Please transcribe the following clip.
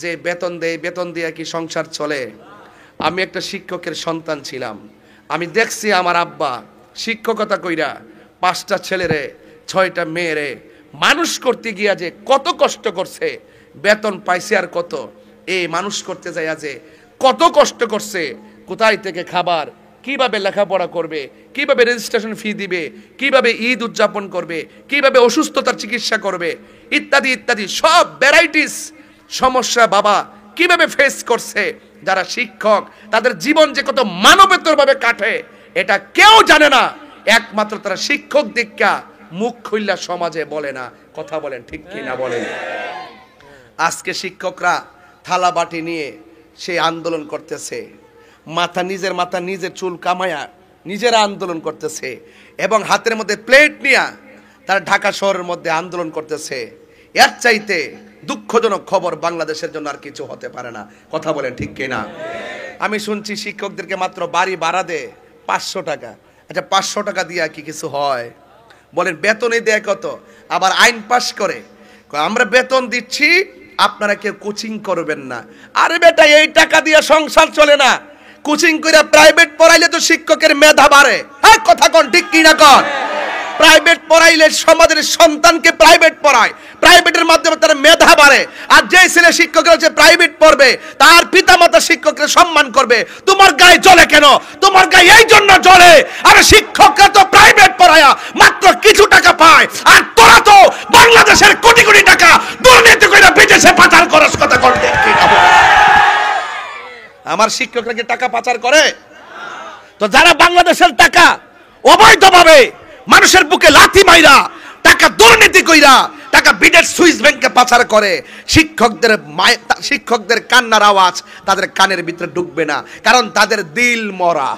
যে বেতন দেয়, বেতন দিয়ে কি সংসার চলে? আমি একটা শিক্ষকের সন্তান ছিলাম। আমি দেখছি আমার আব্বা শিক্ষকতা কইরা 5টা ছেলেরে 6টা মেয়েরে মানুষ করতে গিয়া যে কত কষ্ট করছে, বেতন পাইছে আর কত। এই মানুষ করতে যাইয়া যে কত কষ্ট করছে, কোথায় থেকে খাবার, কিভাবে লেখাপড়া করবে, কিভাবে রেজিস্ট্রেশন ফি দিবে, কিভাবে ঈদ উদযাপন করবে, কিভাবে অসুস্থতার চিকিৎসা করবে, ইত্যাদি ইত্যাদি সব ভ্যারাইটিস সমস্যা বাবা কিভাবে ফেস করছে। যারা শিক্ষক তাদের জীবন যে কত মানবেতরভাবে কাটে এটা কেউ জানে না, একমাত্র তারা শিক্ষক দীক্ষা মুখ খুললা সমাজে বলে না। কথা বলেন ঠিক কি না বলেন? আজকে শিক্ষকরা থালা বাটি নিয়ে সেই আন্দোলন করতেছে, নিজের মাথা নিজের চুল কামায়া নিজেরা আন্দোলন করতেছে, এবং হাতের মধ্যে প্লেট নিয়ে তারা ঢাকা শহরের মধ্যে আন্দোলন করতেছে। এর চাইতে দুঃখজনক খবর বাংলাদেশের জন্য আর কিছু হতে পারে না। কথা বলেন ঠিক কিনা? আমি শুনছি শিক্ষকদেরকে মাত্র বাড়ি ভাড়া দেয় 500 টাকা। আচ্ছা 500 টাকা দিয়ে কি কিছু হয়? বলেন বেতনই দেয় কত? আবার আইন পাশ করে আমরা বেতন দিচ্ছি, আপনারা কেউ কোচিং করবেন না। আরে বেটা এই টাকা দিয়ে সংসার চলে না। কোচিং করে প্রাইভেট পড়াইলে তো শিক্ষকের মেধা বাড়ে। হ্যাঁ কথা কোন ঠিক কি না কোন? প্রাইভেট পড়াইলে সমাজের সন্তানকে প্রাইভেট পড়ায়, প্রাইভেটের মাধ্যমে তার মেধা বাড়ে। আর যে ছেলে শিক্ষকের হচ্ছে প্রাইভেট পড়বে তার পিতামাতা শিক্ষককে সম্মান করবে। তোমার গায়ে জ্বলে কেন? তোমার গায়ে এই জন্য জ্বলে, আরে শিক্ষকরা তো প্রাইভেট পড়ায়া মাত্র কিছু টাকা পায়, আর তোরা তো বাংলাদেশের কোটি কোটি টাকা দুর্নীতি করে বিদেশে পাচার করস। কথা কোন ঠিক কি না? আমার শিক্ষকরা কি টাকা পাচার করে? তো যারা বাংলাদেশের টাকা অবৈধভাবে মানুষের বুকে লাথি মাইরা টাকা দুর্নীতি কইরা টাকা বিদেশ সুইস ব্যাংকে পাচার করে, শিক্ষকদের কান্নার আওয়াজ তাদের কানের ভিতরে ঢুকবে না, কারণ তাদের দিল মরা।